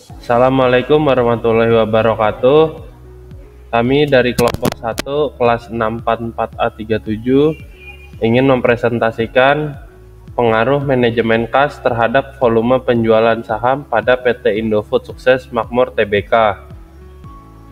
Assalamualaikum warahmatullahi wabarakatuh. Kami dari kelompok 1 kelas 644A37 ingin mempresentasikan pengaruh manajemen kas terhadap volume penjualan saham pada PT Indofood Sukses Makmur Tbk.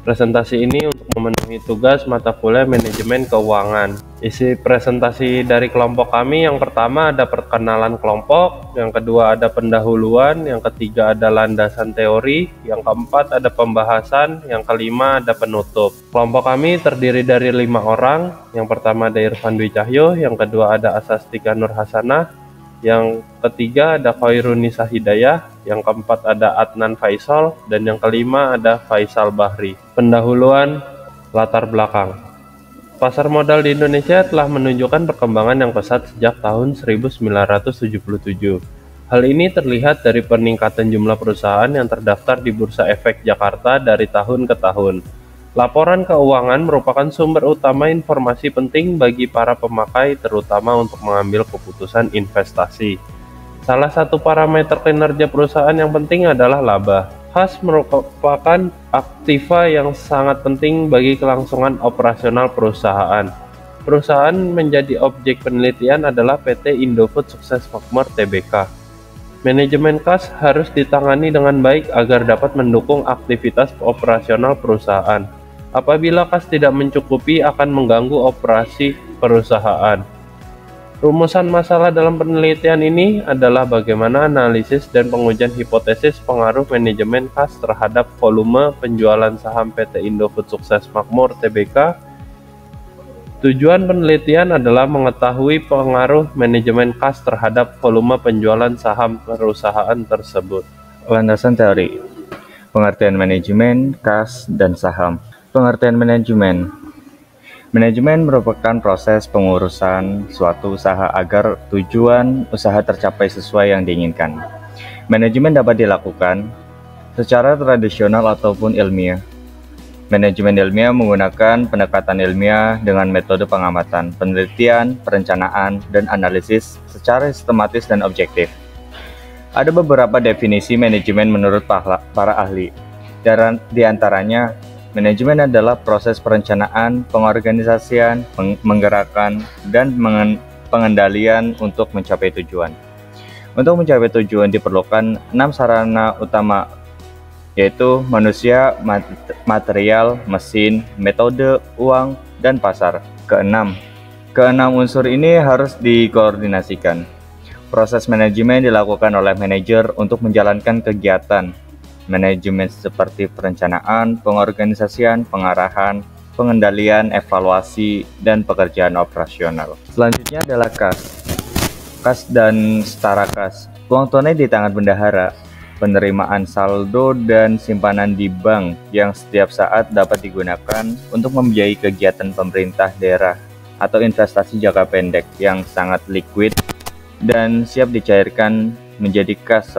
Presentasi ini untuk memenuhi tugas mata kuliah manajemen keuangan. Isi presentasi dari kelompok kami, yang pertama ada perkenalan kelompok, yang kedua ada pendahuluan, yang ketiga ada landasan teori, yang keempat ada pembahasan, yang kelima ada penutup. Kelompok kami terdiri dari 5 orang. Yang pertama ada Irfan Dwi Cahyo, yang kedua ada Asastika Nur Hasanah, yang ketiga ada Khairunisa Hidayah, yang keempat ada Adnan Faisal, dan yang kelima ada Faisal Bahri. Pendahuluan latar belakang. Pasar modal di Indonesia telah menunjukkan perkembangan yang pesat sejak tahun 1977. Hal ini terlihat dari peningkatan jumlah perusahaan yang terdaftar di Bursa Efek Jakarta dari tahun ke tahun. Laporan keuangan merupakan sumber utama informasi penting bagi para pemakai, terutama untuk mengambil keputusan investasi. Salah satu parameter kinerja perusahaan yang penting adalah laba. Kas merupakan aktiva yang sangat penting bagi kelangsungan operasional perusahaan. Perusahaan menjadi objek penelitian adalah PT Indofood Sukses Makmur Tbk. Manajemen kas harus ditangani dengan baik agar dapat mendukung aktivitas operasional perusahaan. Apabila kas tidak mencukupi, akan mengganggu operasi perusahaan. Rumusan masalah dalam penelitian ini adalah bagaimana analisis dan pengujian hipotesis pengaruh manajemen kas terhadap volume penjualan saham PT Indofood Sukses Makmur Tbk. Tujuan penelitian adalah mengetahui pengaruh manajemen kas terhadap volume penjualan saham perusahaan tersebut. Landasan teori, pengertian manajemen, kas, dan saham. Pengertian manajemen. Manajemen merupakan proses pengurusan suatu usaha agar tujuan usaha tercapai sesuai yang diinginkan. Manajemen dapat dilakukan secara tradisional ataupun ilmiah. Manajemen ilmiah menggunakan pendekatan ilmiah dengan metode pengamatan, penelitian, perencanaan, dan analisis secara sistematis dan objektif. Ada beberapa definisi manajemen menurut para ahli. Di antaranya, manajemen adalah proses perencanaan, pengorganisasian, menggerakkan, dan pengendalian untuk mencapai tujuan. Untuk mencapai tujuan diperlukan 6 sarana utama, yaitu manusia, material, mesin, metode, uang, dan pasar. Keenam unsur ini harus dikoordinasikan. Proses manajemen dilakukan oleh manajer untuk menjalankan kegiatan manajemen seperti perencanaan, pengorganisasian, pengarahan, pengendalian, evaluasi, dan pekerjaan operasional. Selanjutnya adalah kas. Kas dan setara kas. Uang tunai di tangan bendahara, penerimaan saldo dan simpanan di bank yang setiap saat dapat digunakan untuk membiayai kegiatan pemerintah daerah atau investasi jangka pendek yang sangat liquid dan siap dicairkan menjadi kas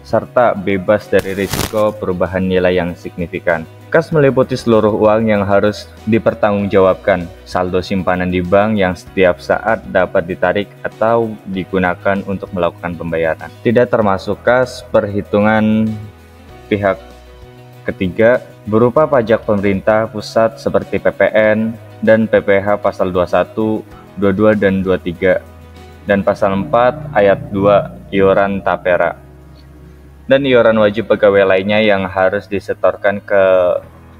serta bebas dari risiko perubahan nilai yang signifikan. Kas meliputi seluruh uang yang harus dipertanggungjawabkan, saldo simpanan di bank yang setiap saat dapat ditarik atau digunakan untuk melakukan pembayaran. Tidak termasuk kas perhitungan pihak ketiga berupa pajak pemerintah pusat seperti PPN dan PPh pasal 21, 22, dan 23, dan pasal 4 ayat 2 iuran tapera, dan iuran wajib pegawai lainnya yang harus disetorkan ke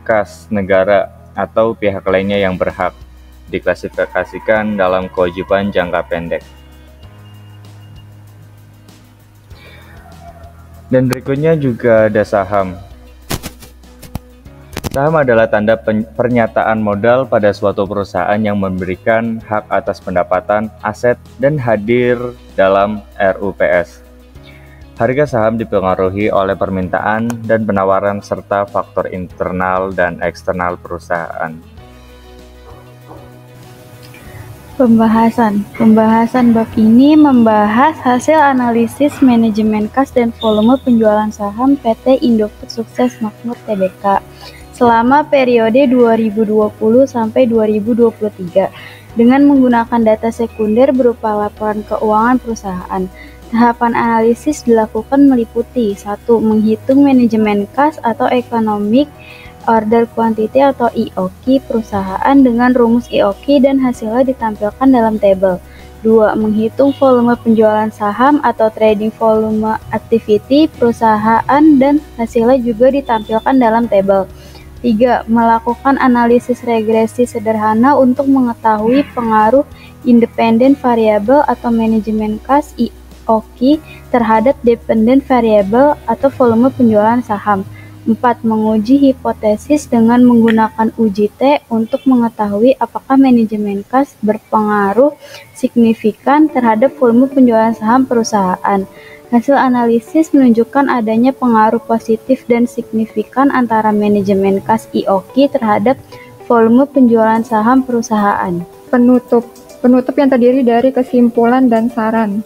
kas negara atau pihak lainnya yang berhak diklasifikasikan dalam kewajiban jangka pendek. Dan berikutnya juga ada saham. Saham adalah tanda pernyataan modal pada suatu perusahaan yang memberikan hak atas pendapatan, aset, dan hadir dalam RUPS. Harga saham dipengaruhi oleh permintaan dan penawaran serta faktor internal dan eksternal perusahaan. Pembahasan bab ini membahas hasil analisis manajemen kas dan volume penjualan saham PT Indofood Sukses Makmur Tbk selama periode 2020 sampai 2023 dengan menggunakan data sekunder berupa laporan keuangan perusahaan. Tahapan analisis dilakukan meliputi 1. Menghitung manajemen kas atau Economic Order Quantity atau EOQ perusahaan dengan rumus EOQ dan hasilnya ditampilkan dalam tabel. 2. Menghitung volume penjualan saham atau Trading Volume Activity perusahaan dan hasilnya juga ditampilkan dalam tabel. 3. Melakukan analisis regresi sederhana untuk mengetahui pengaruh independent variable atau manajemen kas EOQ terhadap dependent variable atau volume penjualan saham. 4. Menguji hipotesis dengan menggunakan uji T untuk mengetahui apakah manajemen kas berpengaruh signifikan terhadap volume penjualan saham perusahaan. Hasil analisis menunjukkan adanya pengaruh positif dan signifikan antara manajemen kas EOQ terhadap volume penjualan saham perusahaan. Penutup yang terdiri dari kesimpulan dan saran.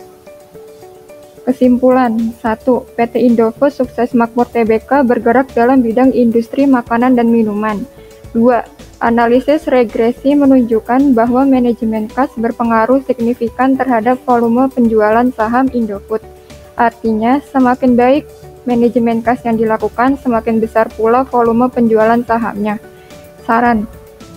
Kesimpulan 1. PT Indofood Sukses Makmur Tbk bergerak dalam bidang industri makanan dan minuman. 2. Analisis regresi menunjukkan bahwa manajemen kas berpengaruh signifikan terhadap volume penjualan saham Indofood. Artinya, semakin baik manajemen kas yang dilakukan, semakin besar pula volume penjualan sahamnya. Saran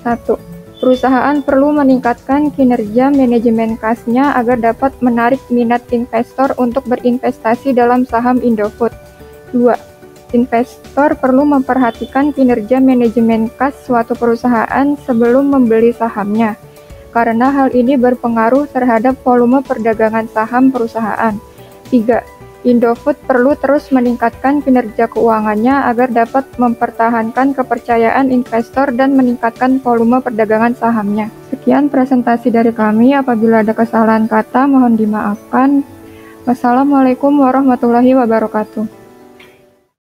1. Perusahaan perlu meningkatkan kinerja manajemen kasnya agar dapat menarik minat investor untuk berinvestasi dalam saham Indofood. 2. Investor perlu memperhatikan kinerja manajemen kas suatu perusahaan sebelum membeli sahamnya, karena hal ini berpengaruh terhadap volume perdagangan saham perusahaan. 3. Indofood perlu terus meningkatkan kinerja keuangannya agar dapat mempertahankan kepercayaan investor dan meningkatkan volume perdagangan sahamnya. Sekian presentasi dari kami. Apabila ada kesalahan kata, mohon dimaafkan. Wassalamualaikum warahmatullahi wabarakatuh.